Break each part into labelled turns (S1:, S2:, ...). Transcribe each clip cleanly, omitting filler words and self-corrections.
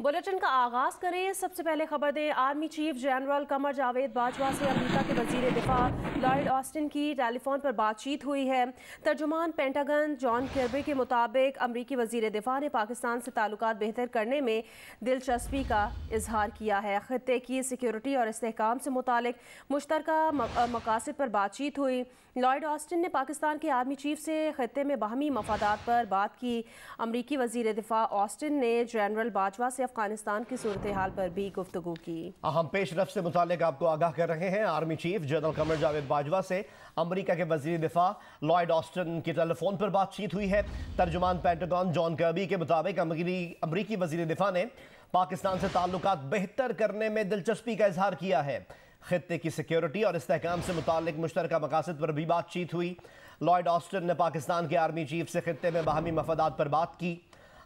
S1: Bulletin का आगाज करें। सबसे पहले खबर दें, army chief general Qamar Javed Bajwa से अमेरिका के वजीर दिफा लॉयड ऑस्टिन की टेलीफोन पर बातचीत हुई है। तर्जुमान पेंटागन जॉन किर्बी के मुताबिक अमेरिकी वजीर दिफा ने पाकिस्तान से ताल्लुकात बेहतर करने में दिलचस्पी का इजहार किया है। खित्ते की सिक्योरिटी और इस्तेहकाम से मुतालिक मुश्तरका मकासद पर बातचीत हुई। लॉयड ऑस्टिन ने पाकिस्तान के आर्मी चीफ से खित्ते में बाहमी मफादात पर बात की। अमेरिकी वजीर दिफा ऑस्टिन ने जनरल बाजवा से अफगानिस्तान की सूरत हाल पर भी गुफ्तगू की।
S2: अहम पेशरफ से मुतालिक आपको आगाह कर रहे हैं। Army chief general Qamar Javed Bajwa से अमेरिका के वजीर दिफा लॉयड ऑस्टिन की टेलीफोन पर बातचीत हुई है। तर्जुमान पेंटागन जॉन कर्बी के मुताबिक अमेरिकी वजीर दिफा ने पाकिस्तान से ताल्लुकात बेहतर करने में दिलचस्पी का इजहार किया है। खित्ते की सिक्योरिटी और इस्तेहकाम से मुतालिक मुश्तरका मकासद पर भी बातचीत हुई। लॉयड ऑस्टिन ने पाकिस्तान के आर्मी चीफ से खित्ते में बाहमी मफादात पर बात की।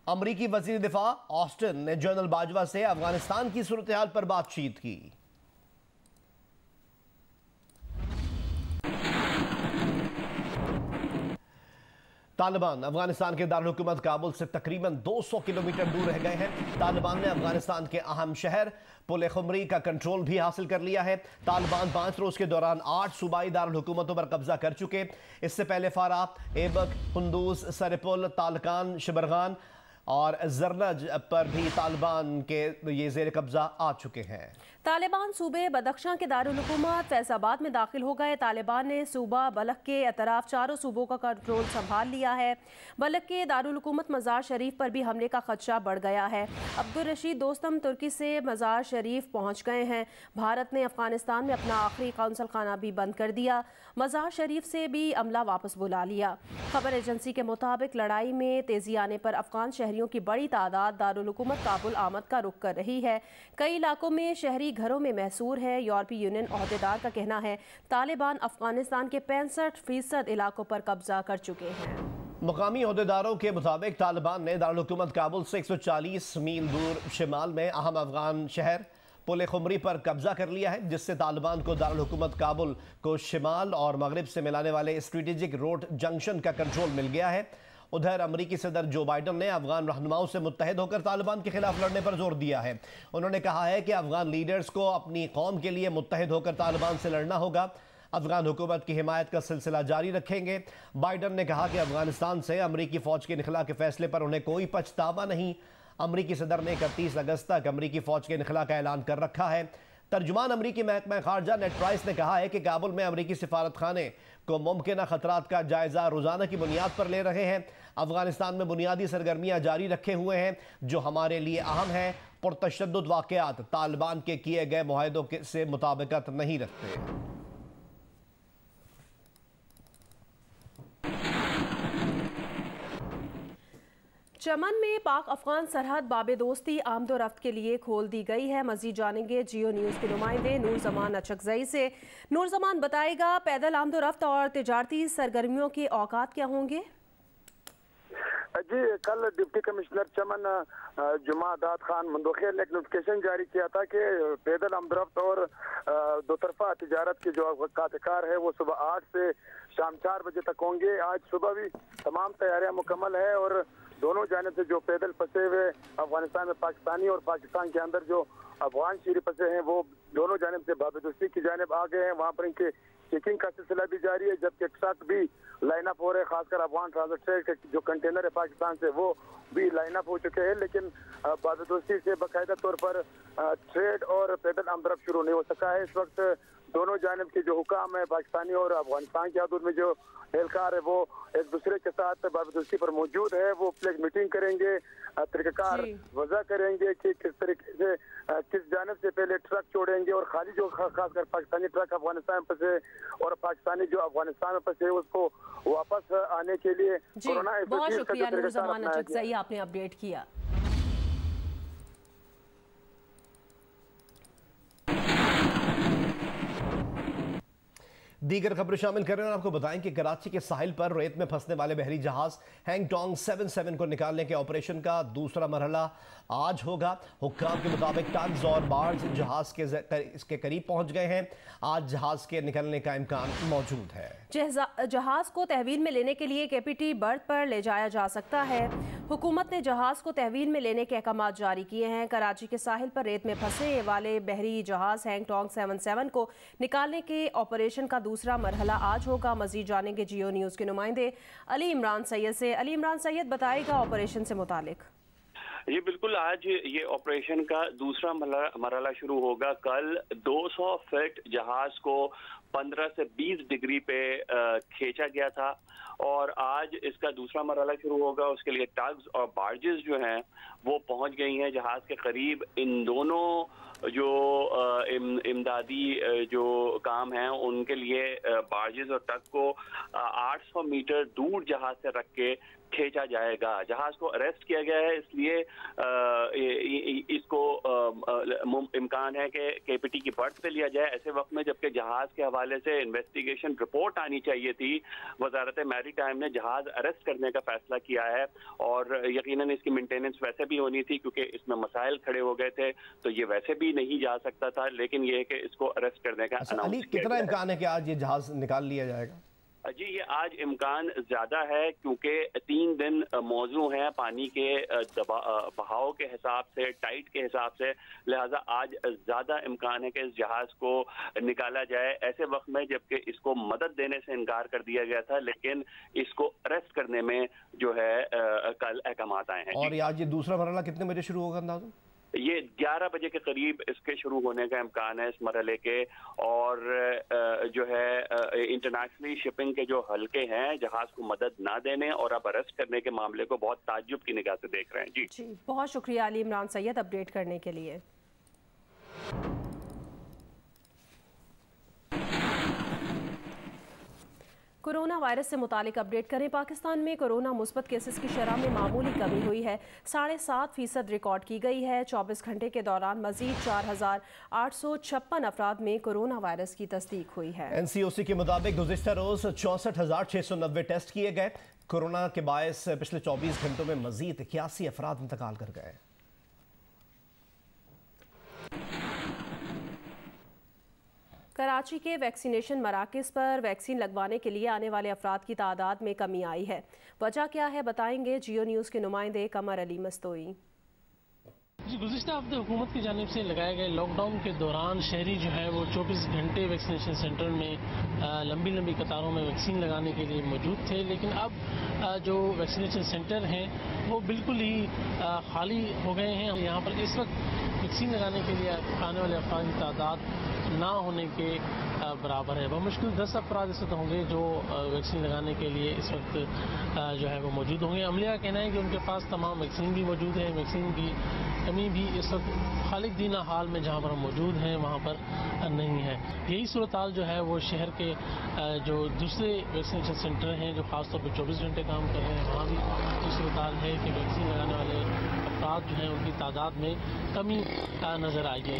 S2: अमरीकी वजीर दिफा ऑस्टिन ने जनरल बाजवा से अफगानिस्तान की सूरत हाल पर बातचीत की। तालिबान अफगानिस्तान के दारुल-हुकूमत काबुल से तकरीबन 200 किलोमीटर दूर रह गए हैं। तालिबान ने अफगानिस्तान के अहम शहर पुल-ए-खुमरी का कंट्रोल भी हासिल कर लिया है। तालिबान 5 रोज के दौरान 8 सूबाई दारुल-हुकूमतों पर कब्जा कर चुके। इससे पहले फारात, एबक, कुंदूज, सरेपुल, तालकान, शिबरगान और जरनज पर भी तालिबान के ये जेर कब्जा आ चुके हैं।
S1: तालिबान सूबे बदख्शां के दारुल-हुकूमत फैसलाबाद में दाखिल हो गए। तालिबान ने सूबा बलख के अतराफ चारों सूबों का कंट्रोल संभाल लिया है। बलख के दारुल-हुकूमत मज़ार शरीफ पर भी हमले का खदशा बढ़ गया है। अब्दुल रशीद दोस्तम तुर्की से मज़ार शरीफ पहुँच गए हैं। भारत ने अफगानिस्तान में अपना आखिरी कौंसल खाना भी बंद कर दिया। मज़ार शरीफ से भी अमला वापस बुला लिया। खबर एजेंसी के मुताबिक लड़ाई में तेजी आने पर अफगान शहरियों की बड़ी तादाद दारुल-हुकूमत काबुल आमद का रुख कर रही है। कई इलाकों में शहरी घरों में महसूर है। यूरोपीय यूनियन अहदेदार का कहना है तालिबान अफगानिस्तान के 65% इलाकों पर कब्जा कर चुके हैं।
S2: मुकामी अहदेदारों के मुताबिक तालिबान ने दारुल-हुकूमत काबुल से 140 मील दूर शिमाल में अहम अफगान शहर पुल-ए-खुमरी पर कब्जा कर लिया है, जिससे तालिबान को दारुल-हुकूमत काबुल को शिमाल और मगरिब से मिलाने वाले स्ट्रेटेजिक रोड जंक्शन का कंट्रोल मिल गया है। उधर अमेरिकी सदर जो बाइडन ने अफगान रहनुमाओं से मुत्तहिद होकर तालिबान के खिलाफ लड़ने पर जोर दिया है। उन्होंने कहा है कि अफगान लीडर्स को अपनी कौम के लिए मुत्तहिद होकर तालिबान से लड़ना होगा। अफगान हुकूमत की हिमायत का सिलसिला जारी रखेंगे। बाइडन ने कहा कि अफगानिस्तान से अमेरिकी फौज के इनखला के फैसले पर उन्हें कोई पछतावा नहीं। अमेरिकी सदर ने 31 अगस्त तक अमेरिकी फौज के इनखला का ऐलान कर रखा है। तर्जुमान अमेरिकी महकमा खारजा नेड प्राइस ने कहा है कि काबुल में अमेरिकी सिफारत खाने को मुमकिन खतरात का जायजा रोजाना की बुनियाद पर ले रहे हैं। अफगानिस्तान में बुनियादी सरगर्मियां जारी रखे हुए हैं जो हमारे लिए अहम है। पुरतशद्दुद वाक़यात तालिबान के किए गए मुआहदों से मुताबिकत नहीं रखते।
S1: चमन में पाक अफगान सरहद बाबे दोस्ती आमदोरफ्त के लिए खोल दी गई है। मजीद जानेंगे जियो न्यूज़ के नुमाइंदे नूर जमान अचकजई से। नूर जमान बताएगा, पैदल आमदोरफ्त और तिजारती सरगर्मियों के औकात क्या होंगे?
S3: जी, कल डिप्टी कमिश्नर चमन जुमा दाद खान मंदोखेर ने एक नोटिफिकेशन जारी किया था कि पैदल आमदोरफ्त और दोतरफा तिजारत के जो औकात है वो सुबह 8 से शाम 4 बजे तक होंगे। आज सुबह भी तमाम तैयारियां मुकम्मल है और दोनों जानिब से जो पैदल फंसे हुए अफगानिस्तान में पाकिस्तानी और पाकिस्तान के अंदर जो अफगान शहरी फंसे हैं वो दोनों जानिब से बाबेदोस्ती की जानिब आ गए हैं। वहाँ पर इनके चेकिंग का सिलसिला भी जारी है, जबकि ट्रक भी लाइन अप हो रहे हैं। खासकर अफगान ट्रांसपोर्ट के जो कंटेनर है पाकिस्तान से वो भी लाइन अप हो चुके हैं, लेकिन बाबेदोस्ती से बाकायदा तौर पर ट्रेड और पैदल आमदरफ्त शुरू नहीं हो सका है। इस वक्त दोनों जानिब के जो हुकाम है पाकिस्तानी और अफगानिस्तान की हदूद में जो एहलकार है वो एक दूसरे के साथ बाबेदोस्ती पर मौजूद है। वो फ्लैग मीटिंग करेंगे, तरीक़ाकार वज़ा करेंगे कि किस तरीके से किस जानिब से पहले ट्रक छोड़ेंगे और खाली जो खासकर पाकिस्तानी ट्रक अफगानिस्तान में फंसे और पाकिस्तानी जो अफगानिस्तान में फंसे उसको वापस आने के लिए कोरोना।
S1: बहुत शुक्रिया नूर जमान अचकजई, आपने अपडेट किया।
S2: दीगर खबरें शामिल कर रहे हैं और आपको बताएं कि कराची के साहिल पर रेत में फंसने वाले बहरी जहाज हैंगटोंग 77 को निकालने के ऑपरेशन का दूसरा मरहला आज होगा। हुक्काम के मुताबिक टग्स और बार्ज जहाज के इसके करीब पहुंच गए हैं। आज जहाज के निकलने का इम्कान मौजूद है।
S1: जहाज को तहवील में लेने के लिए केपीटी बर्थ पर ले जाया जा सकता है। हुकूमत ने जहाज़ को तहवील में लेने के अहकाम जारी किए हैं। कराची के साहिल पर रेत में फंसे वाले बहरी जहाज़ हैंगटोंग 77 को निकालने के ऑपरेशन का दूसरा मरहला आज होगा। मजीद जानेंगे जियो न्यूज़ के नुमाइंदे अली इमरान सैयद से। अली इमरान सैयद, बताएगा ऑपरेशन से मुतालिक।
S4: जी बिल्कुल, आज ये ऑपरेशन का दूसरा मरहला शुरू होगा। कल 200 फीट जहाज को 15 से 20 डिग्री पे खींचा गया था और आज इसका दूसरा मरहला शुरू होगा। उसके लिए टग्स और बार्जेस जो हैं वो पहुंच गई हैं जहाज के करीब। इन दोनों जो इमदादी जो काम हैं उनके लिए बार्जेस और टग को 800 मीटर दूर जहाज से रख के खींचा जाएगा। जहाज को अरेस्ट किया गया है, इसलिए इसको इम्कान है कि केपीटी की बर्थ पे लिया जाए ऐसे वक्त में जबकि जहाज के हवाले से इन्वेस्टिगेशन रिपोर्ट आनी चाहिए थी। वजारत मैरीटाइम ने जहाज अरेस्ट करने का फैसला किया है और यकीनन इसकी मेंटेनेंस वैसे भी होनी थी क्योंकि इसमें मसाइल खड़े हो गए थे, तो ये वैसे भी नहीं जा सकता था, लेकिन ये है कि इसको अरेस्ट करने का अनाउंस किया।
S2: कितना इम्कान है कि आज ये जहाज निकाल लिया जाएगा?
S4: जी ये आज इम्कान ज़्यादा है क्योंकि 3 दिन मौजू हैं पानी के बहाव के हिसाब से, टाइट के हिसाब से, लिहाजा आज ज़्यादा इम्कान है कि इस जहाज़ को निकाला जाए ऐसे वक्त में जबकि इसको मदद देने से इनकार कर दिया गया था, लेकिन इसको अरेस्ट करने में जो है कल अहकाम आए हैं। और
S2: आज ये दूसरा मरहला कितने बजे शुरू होगा अंदाज़ा?
S4: ये 11 बजे के करीब इसके शुरू होने का इम्कान है इस मरहले के। और जो है इंटरनेशनली शिपिंग के जो हल्के हैं जहाज को मदद ना देने और अब अरेस्ट करने के मामले को बहुत ताज्जुब की निगाह से देख रहे हैं। जी
S1: बहुत शुक्रिया अली इमरान सैयद अपडेट करने के लिए। कोरोना वायरस से मुतालिक अपडेट करें। पाकिस्तान में कोरोना मुस्बत केसेस की शरह में मामूली कमी हुई है, 7.5% रिकॉर्ड की गई है। 24 घंटे के दौरान मजीद 4,856 अफराद में कोरोना वायरस की तस्दीक हुई है।
S2: NCOC के मुताबिक गुज़िश्ता रोज 64,690 टेस्ट किए गए। कोरोना के बायस पिछले 24 घंटों में मजीद 81 अफराद इंतकाल कर गए।
S1: कराची के वैक्सीनेशन मराकज़ पर वैक्सीन लगवाने के लिए आने वाले अफराद की तादाद में कमी आई है। वजह क्या है, बताएंगे जियो न्यूज़ के नुमाइंदे कमर अली मस्तोई।
S5: जी गुज़िश्ता हफ्ते हुकूमत की जानिब से लगाए गए लॉकडाउन के दौरान शहरी जो है वो 24 घंटे वैक्सीनेशन सेंटर में लंबी लंबी कतारों में वैक्सीन लगाने के लिए मौजूद थे, लेकिन अब जो वैक्सीनेशन सेंटर हैं वो बिल्कुल ही खाली हो गए हैं। यहाँ पर इस वक्त वैक्सीन लगाने के लिए आने वाले अफराद की तादाद ना होने के बराबर है। बमुश्किल 10 अफराद इस वक्त होंगे जो वैक्सीन लगाने के लिए इस वक्त जो है वो मौजूद होंगे। अमलिया का कहना है कि उनके पास तमाम वैक्सीन भी मौजूद है, वैक्सीन की कमी भी इस वक्त खालिद दीना हाल में जहाँ पर हम मौजूद हैं वहाँ पर नहीं है। यही सूरत हाल जो है वो शहर के जो दूसरे वैक्सीनेशन सेंटर हैं जो ख़ासतौर पर 24 घंटे काम कर रहे हैं वहाँ भी ये सूरत हाल है कि वैक्सीन लगाने वाले अफराद जो हैं उनकी तादाद में कमी नज़र आई है।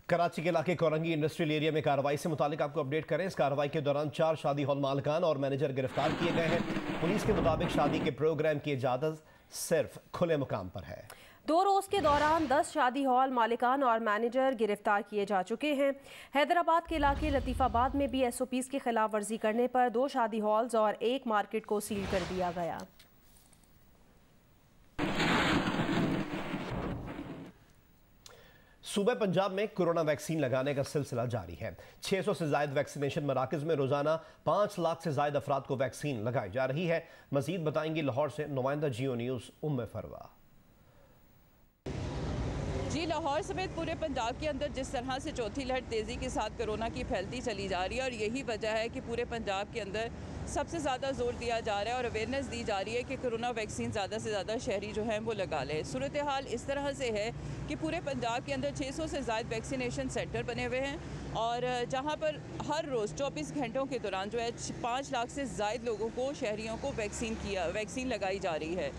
S2: कराची के इलाके कोरंगी इंडस्ट्रियल एरिया में कार्रवाई से मुतालिक आपको अपडेट करें। इस कार्रवाई के दौरान 4 शादी हॉल मालिकान और मैनेजर गिरफ्तार किए गए हैं। पुलिस के मुताबिक शादी के प्रोग्राम की इजाजत सिर्फ खुले मुकाम पर है।
S1: 2 रोज़ के दौरान 10 शादी हॉल मालिकान और मैनेजर गिरफ्तार किए जा चुके हैं। हैदराबाद के इलाके लतीफ़ाबाद में भी SOPs की खिलाफ वर्जी करने पर 2 शादी हॉल्स और 1 मार्केट को सील कर दिया गया।
S2: सूबे पंजाब में कोरोना वैक्सीन लगाने का सिलसिला जारी है। 600 से ज्यादा वैक्सीनेशन मराकज में रोजाना 5 लाख से ज्यादा अफराद को वैक्सीन लगाई जा रही है। मजीद बताएंगी लाहौर से नुमाइंदा जियो न्यूज़ उम्मे फरवा।
S6: जी लाहौर समेत पूरे पंजाब के अंदर जिस तरह से चौथी लहर तेज़ी के साथ कोरोना की फैलती चली जा रही है और यही वजह है कि पूरे पंजाब के अंदर सबसे ज़्यादा जोर दिया जा रहा है और अवेयरनेस दी जा रही है कि कोरोना वैक्सीन ज़्यादा से ज़्यादा शहरी जो हैं वो लगा लें। सूरत हाल इस तरह से है कि पूरे पंजाब के अंदर 600 से ज़्यादा वैक्सीनेशन सेंटर बने हुए हैं और जहां पर हर रोज़ 24 घंटों के दौरान जो है 5 लाख से ज़्यादा लोगों को, शहरियों को वैक्सीन लगाई जा रही है।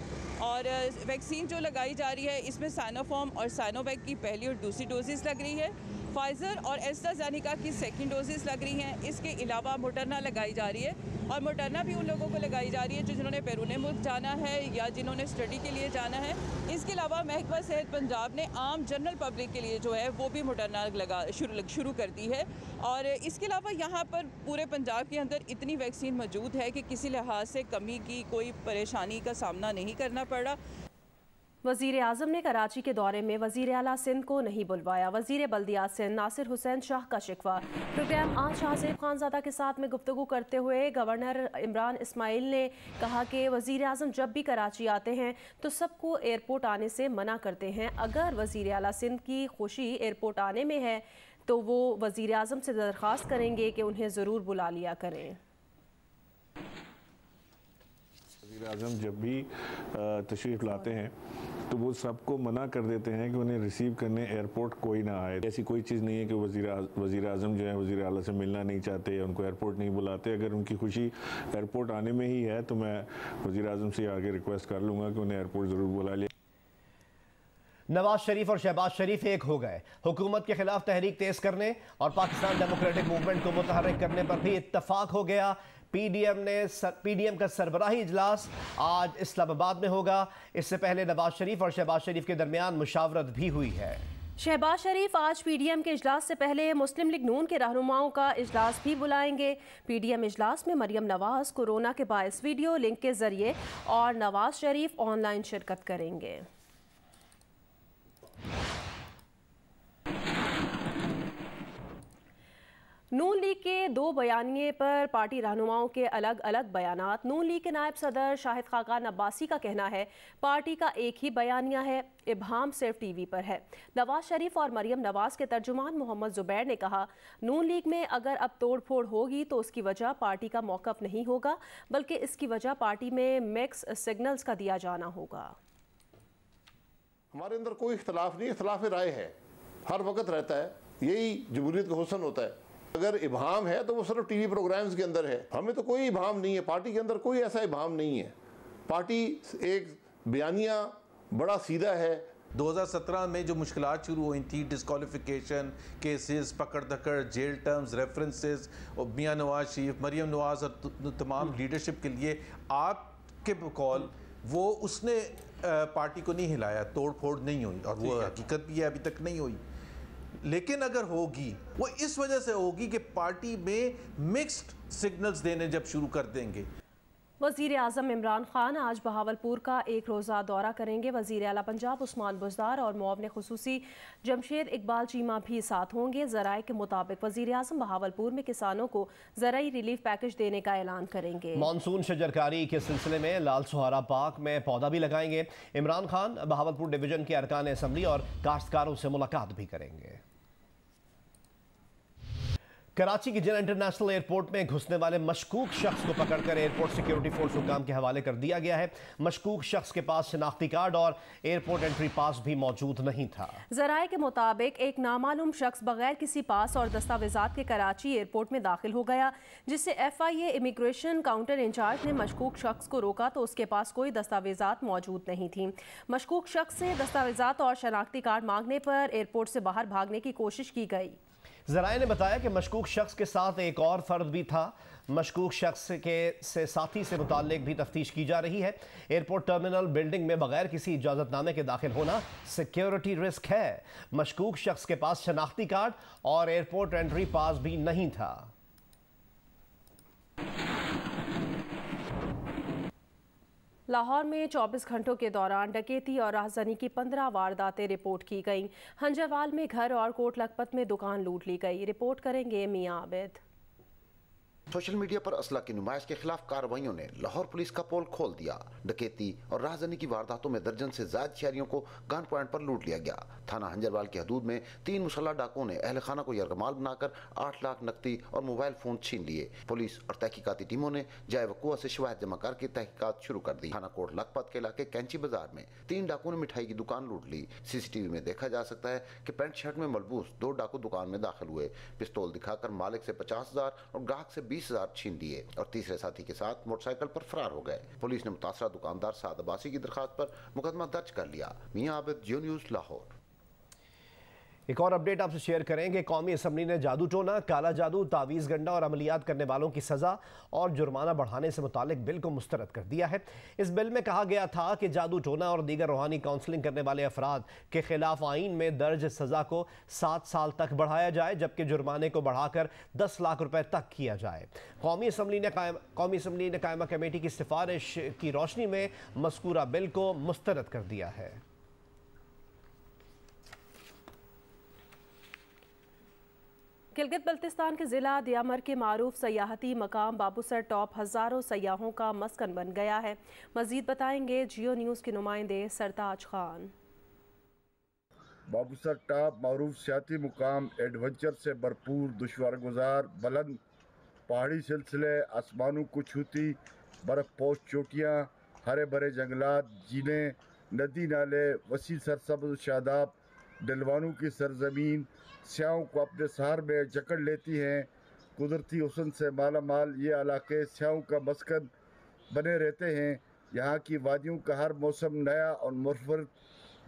S6: और वैक्सीन जो लगाई जा रही है इसमें साइनोफार्म और साइनोवैक की पहली और दूसरी डोजेस लग रही है फाइज़र और एस्ट्राज़ेनेका की सेकंड डोजेस लग रही हैं। इसके अलावा मोडर्ना लगाई जा रही है और मोडर्ना भी उन लोगों को लगाई जा रही है जिन्होंने बैरून मुल्क जाना है या जिन्होंने स्टडी के लिए जाना है। इसके अलावा महकमा सेहत पंजाब ने आम जनरल पब्लिक के लिए जो है वो भी मोडर्ना शुरू कर दी है। और इसके अलावा यहाँ पर पूरे पंजाब के अंदर इतनी वैक्सीन मौजूद है कि किसी लिहाज से कमी की कोई परेशानी का सामना नहीं करना पड़ रहा।
S1: वज़ीर आज़म ने कराची के दौरे में वज़ीर आला सिंध को नहीं बुलवाया। वज़ीर बल्दियात सिंध नासिर हुसैन शाह का शिकवा। प्रोग्राम आज शाहज़ेब खानज़ादा के साथ में गुफ्तगू करते हुए गवर्नर इमरान इस्माइल ने कहा कि वज़ीर आज़म जब भी कराची आते हैं तो सबको एयरपोर्ट आने से मना करते हैं। अगर वज़ीर आला सिंध की खुशी एयरपोर्ट आने में है तो वो वज़ीर आज़म से दरख्वास्त करेंगे कि उन्हें ज़रूर बुला लिया करें।
S7: वज़ीर आज़म जब भी तशरीफ़ लाते हैं तो वो सबको मना कर देते हैं कि उन्हें रिसीव करने एयरपोर्ट कोई ना आए। ऐसी कोई चीज़ नहीं है कि वज़ीर आज़म जो है वज़ीर आला से मिलना नहीं चाहते या उनको एयरपोर्ट नहीं बुलाते। अगर उनकी खुशी एयरपोर्ट आने में ही है तो मैं वज़ीर आज़म से आगे रिक्वेस्ट कर लूँगा कि उन्हें एयरपोर्ट ज़रूर बुला लिया।
S2: नवाज शरीफ और शहबाज शरीफ एक हो गए। हुकूमत के खिलाफ तहरीक तेज करने और पाकिस्तान डेमोक्रेटिक मूवमेंट को मुतहर्रिक करने पर भी इत्तफाक हो गया। पीडीएम का सरबराही इजलास आज इस्लामाबाद में होगा। इससे पहले नवाज शरीफ और शहबाज शरीफ के दरमियान मुशावरत भी हुई है।
S1: शहबाज शरीफ आज पीडीएम के इजलास से पहले मुस्लिम लीग नून के रहनुमाओं का इजलास भी बुलाएंगे। पीडीएम इजलास में मरियम नवाज कोरोना के बायस वीडियो लिंक के जरिए और नवाज शरीफ ऑनलाइन शिरकत करेंगे। नून लीग के दो बयानिए पर पार्टी रहनुमाओं के अलग अलग बयानात। नून लीग के नायब सदर शाहिद खाकान अब्बासी का कहना है पार्टी का एक ही बयानिया है, इब्हाम सिर्फ टीवी पर है। नवाज शरीफ और मरियम नवाज के तर्जुमान मोहम्मद जुबैर ने कहा नून लीग में अगर अब तोड़ फोड़ होगी तो उसकी वजह पार्टी का मौक़िफ़ नहीं होगा बल्कि इसकी वजह पार्टी में मिक्स सिग्नल्स का दिया जाना होगा।
S8: हमारे अंदर कोई इख्तलाफ नहीं, इख्तलाफ राय है, हर वक्त रहता है, यही जमहूरियत का हुस्न होता है। अगर इब्हाम है तो वो सिर्फ टीवी प्रोग्राम्स के अंदर है, हमें तो कोई इब्हाम नहीं है, पार्टी के अंदर कोई ऐसा इब्हाम नहीं है। पार्टी एक बयानिया बड़ा सीधा है।
S9: 2017 में जो मुश्किलात शुरू हुई थी, डिस्क्वालिफिकेशन केसेस, पकड़ धकड़, जेल टर्म्स, रेफरेंसेस और मियां नवाज शरीफ, मरियम नवाज और तमाम लीडरशिप के लिए आपके कॉल वो उसने पार्टी को नहीं हिलाया, तोड़ फोड़ नहीं हुई और वो हकीकत भी है अभी तक नहीं हुई। लेकिन अगर होगी वो इस वजह से होगी कि पार्टी में मिक्स्ड सिग्नल्स देने जब शुरू कर देंगे।
S1: वज़ीर आज़म इमरान खान आज बहावलपुर का एक रोज़ा दौरा करेंगे। वज़ीर आला पंजाब उस्मान बुज़दार और मुआविन खुसूसी जमशेद इकबाल चीमा भी साथ होंगे। ज़राए के मुताबिक वज़ीर आज़म बहावलपुर में किसानों को ज़राई रिलीफ पैकेज देने का ऐलान करेंगे।
S2: मानसून शजरकारी के सिलसिले में लाल सुहारा पार्क में पौधा भी लगाएंगे। इमरान खान बहावलपुर डिवीजन के अरकान असम्बली और काश्तकारों से मुलाकात भी करेंगे। कराची के जिला इंटरनेशनल एयरपोर्ट में घुसने वाले मशकूक शख्स को पकड़कर एयरपोर्ट सिक्योरिटी फोर्स हुकाम के हवाले कर दिया गया है। मशकूक शख्स के पास शनाख्ती कार्ड और एयरपोर्ट एंट्री पास भी मौजूद नहीं था। ज़राए के मुताबिक एक नामालूम शख्स बगैर किसी पास और दस्तावेजात के कराची एयरपोर्ट में दाखिल हो गया, जिससे FIA इमिग्रेशन काउंटर इंचार्ज ने मशकूक शख्स को रोका तो उसके पास कोई दस्तावेजात मौजूद नहीं थी। मशकूक शख्स से दस्तावेजात और शनाख्ती कार्ड मांगने पर एयरपोर्ट से बाहर भागने की कोशिश की गई। ज़राए ने बताया कि मशकूक शख्स के साथ एक और फर्द भी था। मशकूक शख्स से साथी से मुताल्लिक भी तफ्तीश की जा रही है। एयरपोर्ट टर्मिनल बिल्डिंग में बगैर किसी इजाज़तनामे के दाखिल होना सिक्योरिटी रिस्क है। मशकूक शख्स के पास शनाख्ती कार्ड और एयरपोर्ट एंट्री पास भी नहीं था।
S1: लाहौर में 24 घंटों के दौरान डकैती और राहज़नी की 15 वारदातें रिपोर्ट की गईं। हंजरवाल में घर और कोट लखपत में दुकान लूट ली गई। रिपोर्ट करेंगे मियां आबिद।
S10: सोशल मीडिया पर असला की नुमाइश के खिलाफ कार्रवाइयों ने लाहौर पुलिस का पोल खोल दिया। डकैती और राहज़नी की वारदातों में दर्जन से ज्यादा शहरियों को गन पॉइंट पर लूट लिया गया। थाना हंजरवाल की हदूद में 3 मुसल्लह डाकुओं ने अहल खाना को यरगमाल बनाकर 8 लाख नकदी और मोबाइल फोन छीन लिए। पुलिस और तहकीकाती टीमों ने जाए वक़ुआ से शिवायत जमा करके तहकीकात शुरू कर दी। थाना कोट लखपत के इलाके कैंची बाजार में 3 डाकुओं ने मिठाई की दुकान लूट ली। CCTV में देखा जा सकता है कि पैंट शर्ट में मलबूस 2 डाकू दुकान में दाखिल हुए, पिस्तौल दिखाकर मालिक से 50,000 और ग्राहक से 20,000 छीन लिए और तीसरे साथी के साथ मोटरसाइकिल पर फरार हो गए। पुलिस ने मुतासरा दुकानदार साद अब्बासी की दरखास्त पर मुकदमा दर्ज कर लिया। मियां आबिद, जियो न्यूज़, लाहौर।
S2: एक और अपडेट आपसे शेयर करेंगे। कौमी असम्बली ने जादू टोना, काला जादू, तावीज़ गंडा और अमलियात करने वालों की सज़ा और जुर्माना बढ़ाने से मुतालिक बिल को मुस्तरद कर दिया है। इस बिल में कहा गया था कि जादू टोना और दीगर रूहानी काउंसलिंग करने वाले अफराद के खिलाफ आइन में दर्ज सज़ा को 7 साल तक बढ़ाया जाए, जबकि जुर्माने को बढ़ाकर 10 लाख रुपए तक किया जाए। कौमी असम्बली ने कायमा कमेटी की सिफारिश की रोशनी में मज़कूरा बिल को मुस्तरद कर दिया है।
S1: गिलगित बल्तिस्तान के ज़िला दियामर के मारूफ सयाहती मकाम बाबूसर टॉप हज़ारों सयाहों का मस्कन बन गया है। मज़ीद बताएंगे जियो न्यूज़ के नुमाइंदे सरताज खान।
S11: बाबूसर टॉप मारूफ सियाती मुकाम एडवेंचर से भरपूर, दुश्वार गुजार, बुलंद पहाड़ी सिलसिले, आसमानों को छूती बर्फ पोश चोटियाँ, हरे भरे जंगलात, झीलें, नदी नाले, वसी सरसब्ज़ शादाब, डलवानों की सरजमीन स्याहों को अपने सहार में जकड़ लेती हैं। कुदरती हुस्न से माला माल ये इलाके स्याहों का मस्कन बने रहते हैं। यहाँ की वादियों का हर मौसम नया और मुनफरद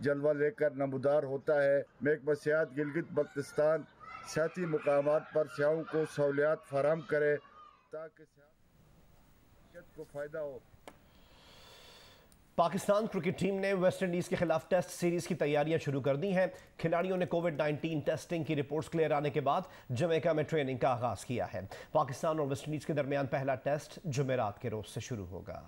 S11: जलवा लेकर नमूदार होता है। महकमा सियाहत गिलगित बल्तिस्तान सियाती मुकामात पर स्याहों को सहूलियात फराहम करे ताकि सियाहत को फ़ायदा हो।
S2: पाकिस्तान क्रिकेट टीम ने वेस्ट इंडीज के खिलाफ टेस्ट सीरीज की तैयारियां शुरू कर दी हैं। खिलाड़ियों ने कोविड-19 टेस्टिंग की रिपोर्ट्स क्लियर आने के बाद जमैका में ट्रेनिंग का आगाज किया है। पाकिस्तान और वेस्ट इंडीज के दरमियान पहला टेस्ट जुमेरात के रोज से शुरू होगा।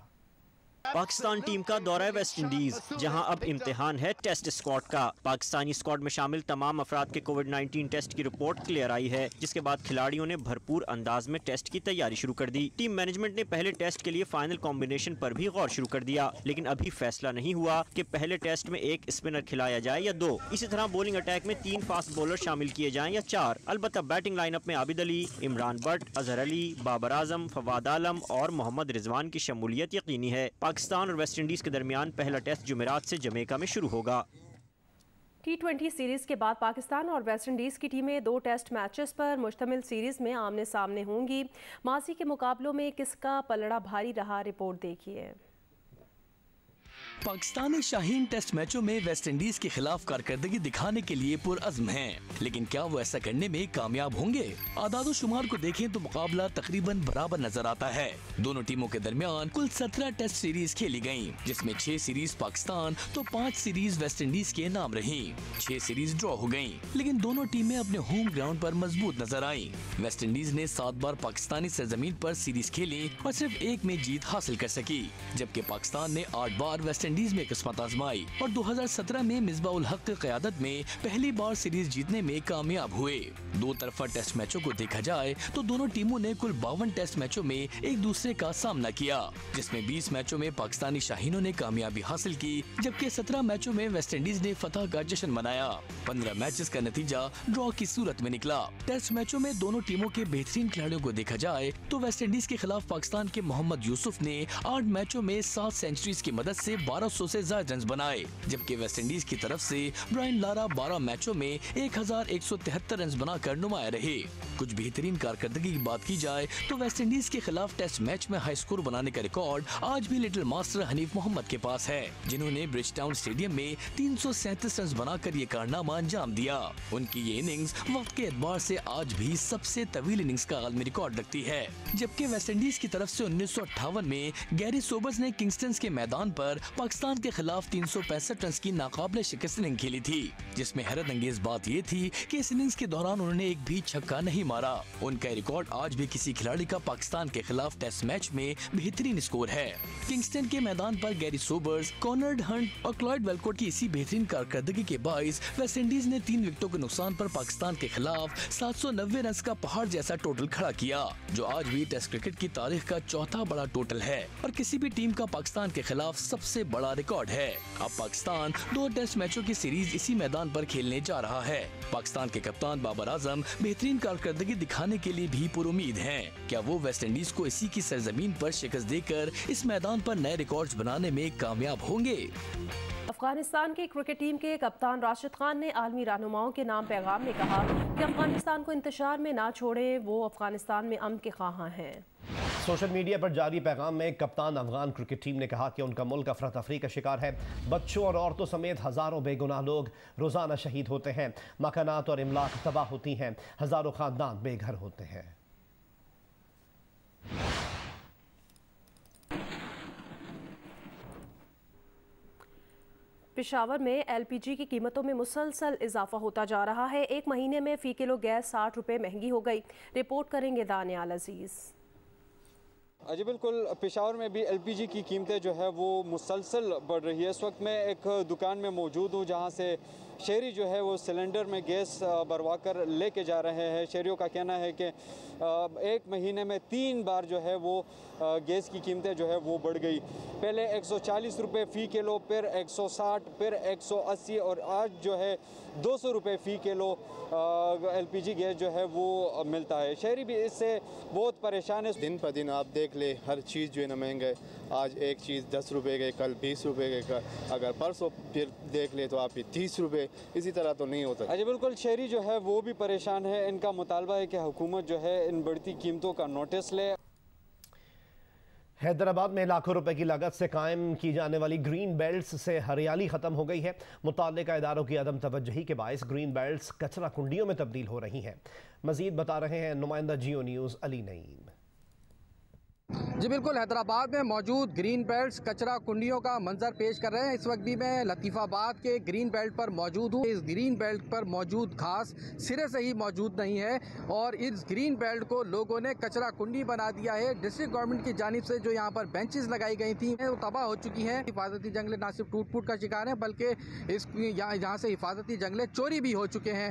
S12: पाकिस्तान टीम का दौरा है वेस्ट इंडीज, जहां अब इम्तिहान है टेस्ट स्क्वाड का। पाकिस्तानी स्क्वाड में शामिल तमाम अफराद के कोविड-19 टेस्ट की रिपोर्ट क्लियर आई है, जिसके बाद खिलाड़ियों ने भरपूर अंदाज में टेस्ट की तैयारी शुरू कर दी। टीम मैनेजमेंट ने पहले टेस्ट के लिए फाइनल कॉम्बिनेशन पर भी गौर शुरू कर दिया, लेकिन अभी फैसला नहीं हुआ कि पहले टेस्ट में 1 स्पिनर खिलाया जाए या 2। इसी तरह बॉलिंग अटैक में 3 फास्ट बॉलर शामिल किए जाएं या 4। अलबत्ता बैटिंग लाइनअप में आबिद अली, इमरान बट, अजहर अली, बाबर आजम, फवाद आलम और मोहम्मद रिजवान की शमूलियत यकीनी है। पाकिस्तान और वेस्ट इंडीज के दरमियान पहला टेस्ट जुमेरात से जमैका में शुरू होगा।
S1: T20 सीरीज के बाद पाकिस्तान और वेस्ट इंडीज़ की टीमें 2 टेस्ट मैचेस पर मुश्तमिल सीरीज में आमने सामने होंगी। माजी के मुकाबलों में किसका पलड़ा भारी रहा, रिपोर्ट देखिए।
S13: पाकिस्तानी शाहीन टेस्ट मैचों में वेस्ट इंडीज के खिलाफ कारकर्दगी दिखाने के लिए पुरअज़्म हैं, लेकिन क्या वो ऐसा करने में कामयाब होंगे? आदाद शुमार को देखें तो मुकाबला तकरीबन बराबर नजर आता है। दोनों टीमों के दरमियान कुल 17 टेस्ट सीरीज खेली गयी, जिसमें 6 सीरीज पाकिस्तान तो 5 सीरीज वेस्ट इंडीज के नाम रही। 6 सीरीज ड्रॉ हो गयी, लेकिन दोनों टीमें अपने होम ग्राउंड पर मजबूत नजर आई। वेस्ट इंडीज ने 7 बार पाकिस्तानी सरजमीन पर सीरीज खेली और सिर्फ 1 में जीत हासिल कर सकी, जबकि पाकिस्तान ने 8 बार वेस्ट इंडीज में किस्मत आजमाई और 2017 में मिसबाउल हक की क़यादत में पहली बार सीरीज जीतने में कामयाब हुए। 2 तरफा टेस्ट मैचों को देखा जाए तो दोनों टीमों ने कुल 52 टेस्ट मैचों में एक दूसरे का सामना किया, जिसमें 20 मैचों में पाकिस्तानी शाहीनों ने कामयाबी हासिल की, जबकि 17 मैचों में वेस्ट इंडीज ने फतह का जश्न मनाया। 15 मैचेस का नतीजा ड्रॉ की सूरत में निकला। टेस्ट मैचों में दोनों टीमों के बेहतरीन खिलाड़ियों को देखा जाए तो वेस्ट इंडीज के खिलाफ पाकिस्तान के मोहम्मद यूसुफ ने 8 मैचों में 7 सेंचुरीज की मदद से 1200 से ज्यादा रन बनाए, जबकि वेस्ट इंडीज की तरफ से ब्रायन लारा 12 मैचों में 1173 रन बनाकर नुमाया रहे। कुछ बेहतरीन कारकर्दगी की बात की जाए तो वेस्ट इंडीज के खिलाफ टेस्ट मैच में हाई स्कोर बनाने का रिकॉर्ड आज भी लिटिल मास्टर हनीफ मोहम्मद के पास है, जिन्होंने ब्रिज टाउन स्टेडियम में 337 रन बनाकर ये कारनामा अंजाम दिया। उनकी ये इनिंग्स वक्त के एतबार से आज भी सबसे तवील इनिंग्स का आलमी रिकॉर्ड रखती है। जबकि वेस्ट इंडीज की तरफ से 1958 में गैरी सोबर्स ने किंगस्टन के मैदान पर पाकिस्तान के खिलाफ 365 रन की नाकाबिले शिकस्त इनिंग खेली थी, जिसमें हैरत अंगेज बात ये थी कि इस इनिंग्स के दौरान उन्होंने एक भी छक्का नहीं मारा। उनका रिकॉर्ड आज भी किसी खिलाड़ी का पाकिस्तान के खिलाफ टेस्ट मैच में बेहतरीन स्कोर है। किंगस्टन के मैदान पर गैरी सोबर्स, कॉनर्ड हंट और क्लॉयड वेलकोट की इसी बेहतरीन कारकर्दगी के बाइस वेस्ट इंडीज ने 3 विकेटों के नुकसान पर पाकिस्तान के खिलाफ 790 रन का पहाड़ जैसा टोटल खड़ा किया, जो आज भी टेस्ट क्रिकेट की तारीख का चौथा बड़ा टोटल है और किसी भी टीम का पाकिस्तान के खिलाफ सबसे बड़ा रिकॉर्ड है। अब पाकिस्तान 2 टेस्ट मैचों की सीरीज इसी मैदान पर खेलने जा रहा है। पाकिस्तान के कप्तान बाबर आजम बेहतरीन कारकर्दगी दिखाने के लिए भी पुरुमीद हैं। क्या वो वेस्ट इंडीज को इसी की सरजमीन पर शिकस्त देकर इस मैदान पर नए रिकॉर्ड्स बनाने में कामयाब होंगे?
S1: अफगानिस्तान की क्रिकेट टीम के कप्तान राशिद खान ने आलमी रहनुमाओं के नाम पैगाम में कहा कि अफगानिस्तान को इंतशार में ना छोड़े, वो अफगानिस्तान में अमन के ख्वाहां हैं।
S2: सोशल मीडिया पर जारी पैगाम में कप्तान अफगान क्रिकेट टीम ने कहा कि उनका मुल्क अफरा तफरी का शिकार है। बच्चों और औरतों समेत हजारों बेगुनाह लोग रोजाना शहीद होते हैं। मकानात और इमलाक तबाह होती हैं। हजारों खानदान बेघर होते हैं।
S1: पेशावर में एलपीजी की कीमतों में मुसलसल इजाफा होता जा रहा है। एक महीने में फी किलो गैस 60 रुपये महंगी हो गई। रिपोर्ट करेंगे दानियाल अजीज़।
S14: जी बिल्कुल, पेशावर में भी एलपीजी की कीमतें जो है वो मुसलसल बढ़ रही है। इस वक्त मैं एक दुकान में मौजूद हूँ जहाँ से शहरी जो है वो सिलेंडर में गैस भरवा कर लेके जा रहे हैं। शहरियों का कहना है कि एक महीने में 3 बार जो है वो गैस की कीमतें जो है वो बढ़ गई। पहले 140 रुपये फ़ी किलो, फिर 160, फिर 180 और आज जो है 200 रुपये फ़ी किलो एलपीजी गैस जो है वो मिलता है। शहरी भी इससे बहुत परेशान है।
S15: दिन पर दिन आप देख ले, हर चीज़ जो है ना महंगा है। आज एक चीज़ 10 रुपये के, कल 20 रुपये के, अगर परसों फिर देख ले तो आप 30 रुपये। इसी तरह तो नहीं होता।
S14: अजी बिल्कुल, शहरी जो है वो भी परेशान है। इनका मुतालबा है कि हुकूमत जो है इन बढ़ती कीमतों का नोटिस ले।
S2: हैदराबाद में लाखों रुपए की लागत से कायम की जाने वाली ग्रीन बेल्ट्स से हरियाली खत्म हो गई है। मुताल्लिका इदारों की अदम तवज्जुही के बायस ग्रीन बेल्ट्स कचरा कुंडियों में तब्दील हो रही हैं। मजीद बता रहे हैं नुमाइंदा जियो न्यूज़ अली नईम।
S16: जी बिल्कुल, हैदराबाद में मौजूद ग्रीन बेल्ट्स कचरा कुंडियों का मंजर पेश कर रहे हैं। इस वक्त भी मैं लतीफ़ाबाद के ग्रीन बेल्ट पर मौजूद हूँ। इस ग्रीन बेल्ट पर मौजूद घास सिरे से ही मौजूद नहीं है और इस ग्रीन बेल्ट को लोगों ने कचरा कुंडी बना दिया है। डिस्ट्रिक्ट गवर्नमेंट की जानिब से जो यहाँ पर बेंचेस लगाई गई थी वो तबाह हो चुकी हैं। हिफाजती जंगले न सिर्फ टूट फूट का शिकार हैं बल्कि इस यहाँ से हिफाजती जंगले चोरी भी हो चुके हैं।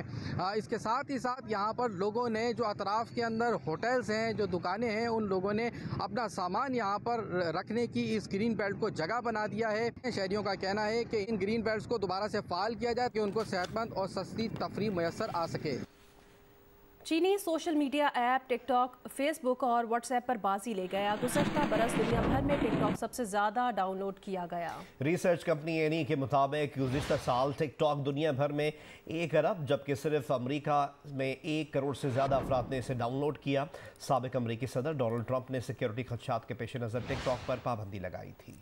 S16: इसके साथ ही साथ यहाँ पर लोगों ने जो अतराफ के अंदर होटल्स हैं, जो दुकानें हैं, उन लोगों ने अपना सामान यहाँ पर रखने की इस ग्रीन बेल्ट को जगह बना दिया है। शहरियों का कहना है कि इन ग्रीन बेल्ट्स को दोबारा से फाल किया जाए कि उनको सेहतमंद और सस्ती तफरीह मैसर आ सके।
S1: चीनी social media app TikTok Facebook और व्हाट्सएप पर बाजी ले गया। गुज़श्ता बरस दुनिया भर में टिकटॉक सबसे ज़्यादा डाउनलोड किया गया। रिसर्च कंपनी एनी के मुताबिक गुज़श्ता साल टिकटॉक दुनिया भर में 1 अरब जबकि सिर्फ अमेरिका में 1 करोड़ से ज़्यादा अफराद ने इसे डाउनलोड किया। साबिक अमेरिकी सदर डोनाल्ड ट्रंप ने सिक्योरिटी खदशात के पेश नज़र टिकटॉक पर पाबंदी लगाई थी।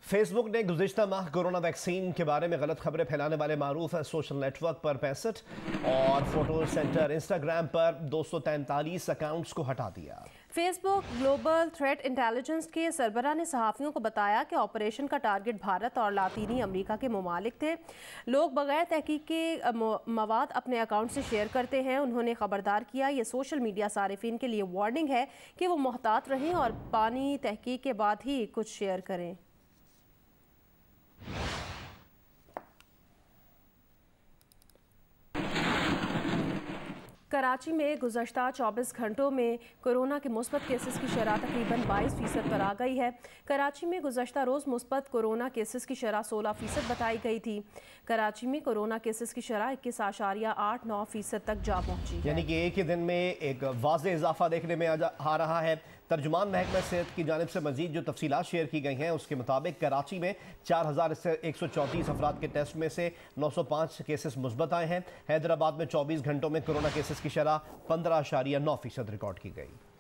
S1: फेसबुक ने गुज़िश्ता माह कोरोना वैक्सीन के बारे में गलत खबरें फैलाने वाले मारूफ सोशल नेटवर्क पर 65 और फोटो सेंटर इंस्टाग्राम पर 243 अकाउंट्स को हटा दिया। फेसबुक ग्लोबल थ्रेट इंटेलिजेंस के सरबराह ने सहाफ़ियों को बताया कि ऑपरेशन का टारगेट भारत और लातीनी अमेरिका के ममालिक थे। लोग बगैर तहकीक के मवाद अपने अकाउंट से शेयर करते हैं। उन्होंने खबरदार किया, ये सोशल मीडिया सारिफिन के लिए वार्निंग है कि वो मोहतात रहें और पानी तहकीक के बाद ही कुछ शेयर करें। कराची में गुज़श्ता 24 घंटों में कोरोना के मुस्बत केसेस की शरह तकरीबन 22% पर आ गई है। कराची में गुज़श्ता रोज़ मुस्बत कोरोना केसेस की शरह 16% बताई गई थी। कराची में कोरोना केसेस की शरह 21.89% तक जा पहुंची है।
S2: यानी कि एक ही दिन में एक वाज़े इजाफा देखने में आ रहा है। तर्जुमान महकमा सेहत की जानिब से मजीद जो तफसीलात शेयर की गई हैं उसके मुताबिक कराची में 4134 अफराद के टेस्ट में से 905 केसेस मुस्बत आए हैं। हैदराबाद में 24 घंटों में कोरोना केसेस की शरह 15.9% रिकॉर्ड की गई।